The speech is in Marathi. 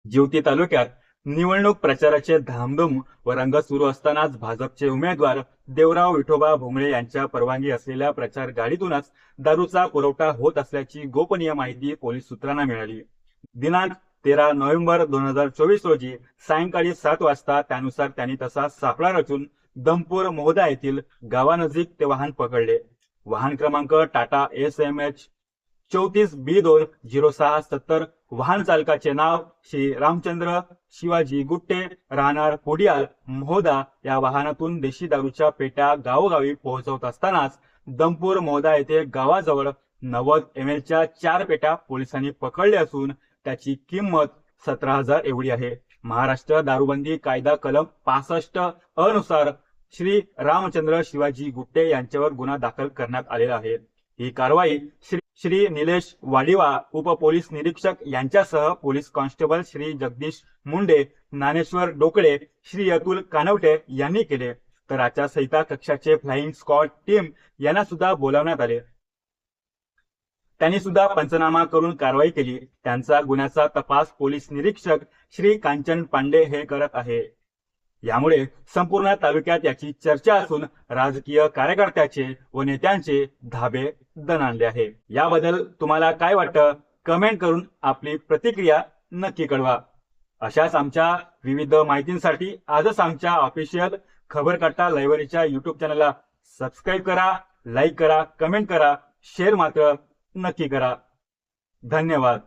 जिवती तालुक्यात निवडणूक प्रचाराचे धामधूम व रंग सुरू असतानाच भाजपचे उमेदवार देवराव विठोबा भोंगळे यांच्या परवानगी असलेल्या प्रचार गाडीतूनच दारूचा पुरवठा होत असल्याची गोपनीय माहिती पोलीस सूत्रांना मिळाली। दिनांक 13 नोव्हेंबर 2024 रोजी सायंकाळी 7 वाजता त्यानुसार त्यांनी तसा सापळा रचून दमपूर मोहदा येथील गावानजीक ते वाहन पकडले। वाहन क्रमांक टाटा SMH 34B20670। वाहन चालकाचे नाव श्री रामचंद्र शिवाजी गुट्टे, राहणार कोडियाल मोहदा। या वाहनातून देशी दारूच्या पेट्या गावोगावी पोहोचवत असतानाच दमपूर मोहदा येथे गावाजवळ 90 ml च्या 4 पेट्या पोलिसांनी पकडल्या असून त्याची किंमत 17,000 एवढी आहे। महाराष्ट्र दारूबंदी कायदा कलम 65 अनुसार श्री रामचंद्र शिवाजी गुट्टे यांच्यावर गुन्हा दाखल करण्यात आलेला आहे। ही कारवाई श्री निलेश वाडिवा, उपपोलीस निरीक्षक यांच्यासह पोलीस कॉन्स्टेबल श्री जगदीश मुंडे, ज्ञानेश्वर डोकळे, श्री अतुल कानवटे यांनी केले। तर आचारसंहिता कक्षाचे फ्लाइंग स्क्वॉड टीम यांना सुद्धा बोलावण्यात आले। त्यांनी सुद्धा पंचनामा करून कारवाई केली। त्यांचा गुन्ह्याचा तपास पोलीस निरीक्षक श्री कांचन पांडे हे करत आहे। यामुळे संपूर्ण तालुक्यात याची चर्चा असून राजकीय कार्यकर्त्याचे व नेत्यांचे धाबे दणाणले आहे। याबद्दल तुम्हाला काय वाटतं कमेंट करून आपली प्रतिक्रिया नक्की कळवा। अशाच आमच्या विविध माहितींसाठी आजच आमच्या ऑफिशियल खबरकट्टा लायब्ररीच्या YouTube चॅनलला सबस्क्राईब करा, लाईक करा, कमेंट करा, शेअर मात्र नक्की करा। धन्यवाद।